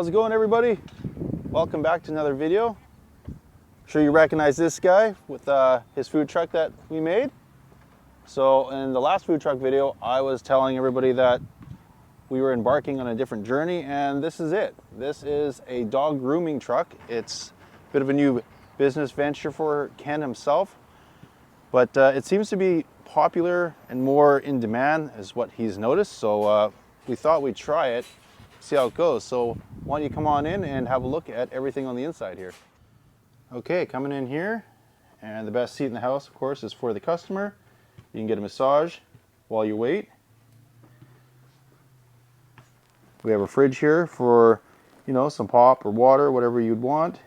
How's it going, everybody? Welcome back to another video. I'm sure you recognize this guy with his food truck that we made. So in the last food truck video, I was telling everybody that we were embarking on a different journey, and this is it. This is a dog grooming truck. It's a bit of a new business venture for Ken himself, but it seems to be popular and more in demand is what he's noticed. So we thought we'd try it, see how it goes. So why don't you come on in and have a look at everything on the inside here. Okay, coming in here, and the best seat in the house, of course, is for the customer. You can get a massage while you wait. We have a fridge here for, you know, some pop or water, whatever you'd want.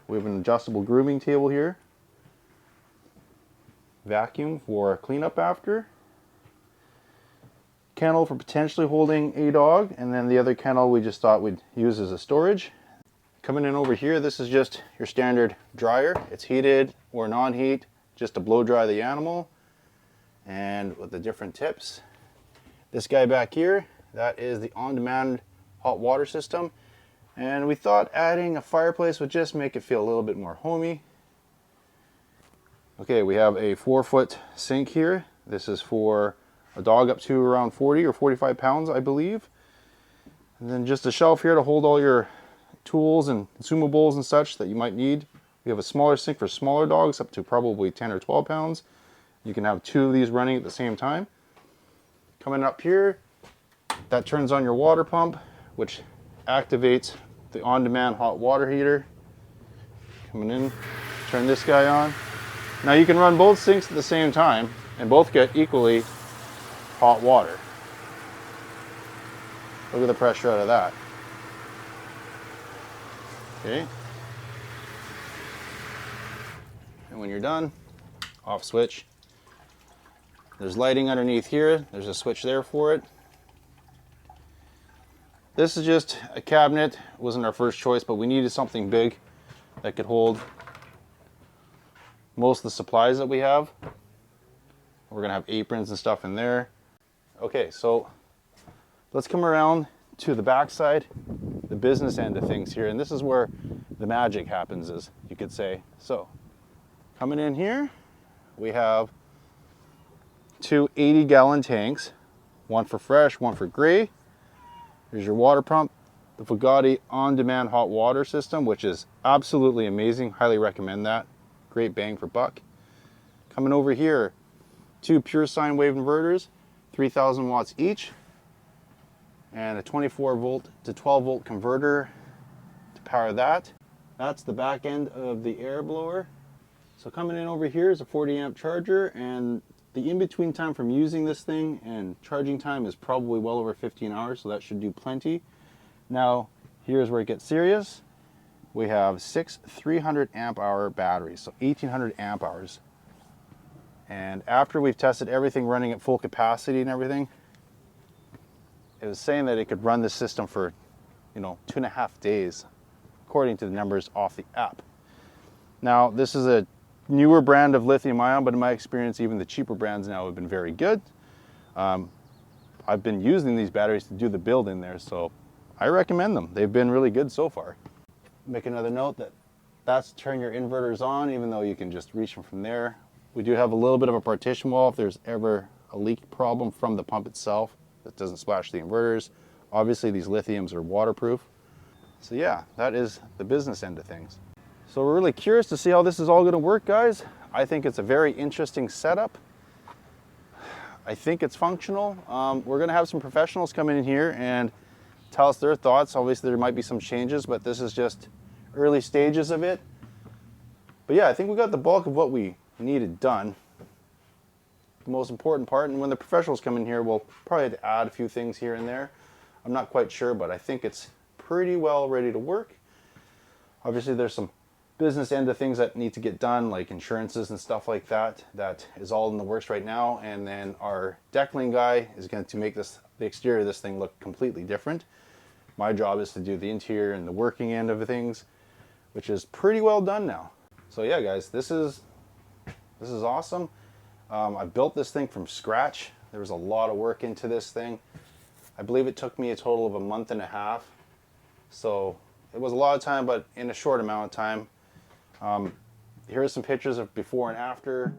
We have an adjustable grooming table here. Vacuum for cleanup after. Kennel for potentially holding a dog, and then the other kennel we just thought we'd use as a storage. Coming in over here, this is just your standard dryer. It's heated or non-heat, just to blow dry the animal, and with the different tips. This guy back here, that is the on-demand hot water system, and we thought adding a fireplace would just make it feel a little bit more homey. Okay, we have a 4-foot sink here. This is for a dog up to around 40 or 45 pounds, I believe. And then just a shelf here to hold all your tools and consumables and such that you might need. We have a smaller sink for smaller dogs up to probably 10 or 12 pounds. You can have 2 of these running at the same time. Coming up here, that turns on your water pump, which activates the on-demand hot water heater. Coming in, turn this guy on. Now you can run both sinks at the same time and both get equally hot water. Look at the pressure out of that. Okay. And when you're done, off switch. There's lighting underneath here. There's a switch there for it. This is just a cabinet. It wasn't our first choice, but we needed something big that could hold most of the supplies that we have. We're gonna have aprons and stuff in there. Okay, so let's come around to the back side, the business end of things here, and this is where the magic happens, as you could say. So coming in here, we have 2 80-gallon tanks, one for fresh, one for gray. Here's your water pump, the Fugatti on-demand hot water system, which is absolutely amazing. Highly recommend that. Great bang for buck. Coming over here, 2 pure sine wave inverters, 3,000 watts each, and a 24 volt to 12 volt converter to power that. That's the back end of the air blower. So coming in over here is a 40 amp charger, and the in-between time from using this thing and charging time is probably well over 15 hours, so that should do plenty. Now, here's where it gets serious. We have 6 300 amp hour batteries, so 1,800 amp hours. And after we've tested everything running at full capacity and everything, it was saying that it could run this system for, 2.5 days, according to the numbers off the app. Now, this is a newer brand of lithium ion, but in my experience, even the cheaper brands now have been very good. I've been using these batteries to do the build in there, so I recommend them. They've been really good so far. Make another note that that's to turn your inverters on, even though you can just reach them from there. We do have a little bit of a partition wall if there's ever a leak problem from the pump itself that doesn't splash the inverters. Obviously, these lithiums are waterproof. So yeah, that is the business end of things. So we're really curious to see how this is all going to work, guys. I think it's a very interesting setup. I think it's functional. We're going to have some professionals come in here and tell us their thoughts. Obviously, there might be some changes, but this is just early stages of it. But yeah, I think we got the bulk of what we needed done. The most important part, and when the professionals come in here, we'll probably have to add a few things here and there. I'm not quite sure, but I think it's pretty well ready to work. Obviously, there's some business end of things that need to get done, like insurances and stuff like that. That is all in the works right now. And then our deckling guy is going to make the exterior of this thing look completely different. My job is to do the interior and the working end of things, which is pretty well done now. So yeah, guys, this is awesome. I built this thing from scratch. There was a lot of work into this thing. I believe it took me a total of a month and a half So it was a lot of time, but in a short amount of time. Here are some pictures of before and after.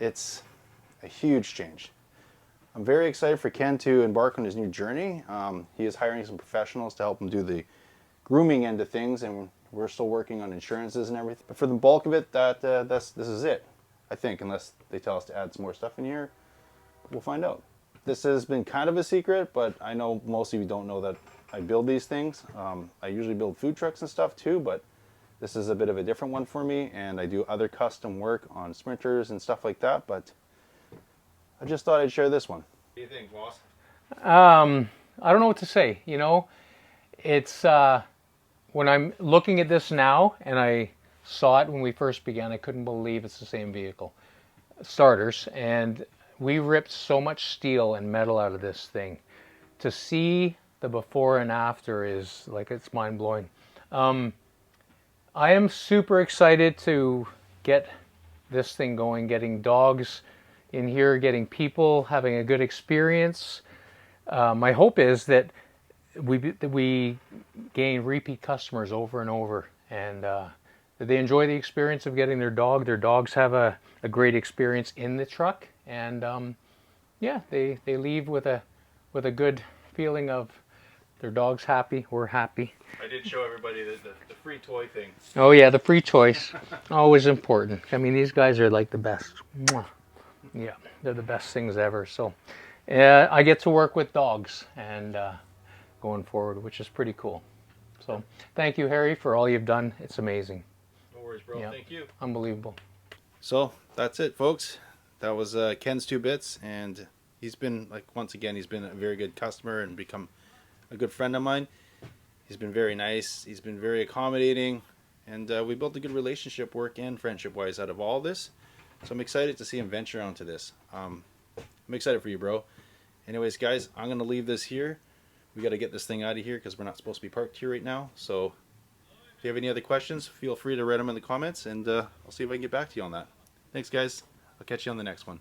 It's a huge change. I'm very excited for Ken to embark on his new journey. He is hiring some professionals to help him do the grooming end of things, and we're still working on insurances and everything. But for the bulk of it, this is it, I think, unless they tell us to add some more stuff in here. We'll find out. This has been kind of a secret, but I know most of you don't know that I build these things. I usually build food trucks and stuff too, but this is a bit of a different one for me, and I do other custom work on sprinters and stuff like that, but I just thought I'd share this one. What do you think, boss? I don't know what to say. You know, it's when I'm looking at this now, and I saw it when we first began, I couldn't believe it's the same vehicle. Starters, and we ripped so much steel and metal out of this thing. To see the before and after is like, it's mind-blowing. I am super excited to get this thing going, getting dogs in here, getting people having a good experience. My hope is that we gain repeat customers over and over, and that they enjoy the experience of getting their dog. Their dogs have a great experience in the truck, and yeah, they leave with a good feeling of their dog's happy, we're happy. I did show everybody the free toy thing. Oh yeah, the free toys, always important. I mean, these guys are like the best. Mwah. Yeah, they're the best things ever. So I get to work with dogs and going forward, which is pretty cool. So thank you, Harry, for all you've done. It's amazing. No worries, bro. Yeah. Thank you. Unbelievable. So that's it, folks. That was Ken's 2 Bits, and he's been, like, once again, he's been a very good customer and become a good friend of mine. He's been very nice. He's been very accommodating, and we built a good relationship, work and friendship-wise, out of all this. So I'm excited to see him venture onto this. I'm excited for you, bro. Anyways, guys, I'm going to leave this here. We got to get this thing out of here because we're not supposed to be parked here right now. So if you have any other questions, feel free to write them in the comments, and I'll see if I can get back to you on that. Thanks, guys. I'll catch you on the next one.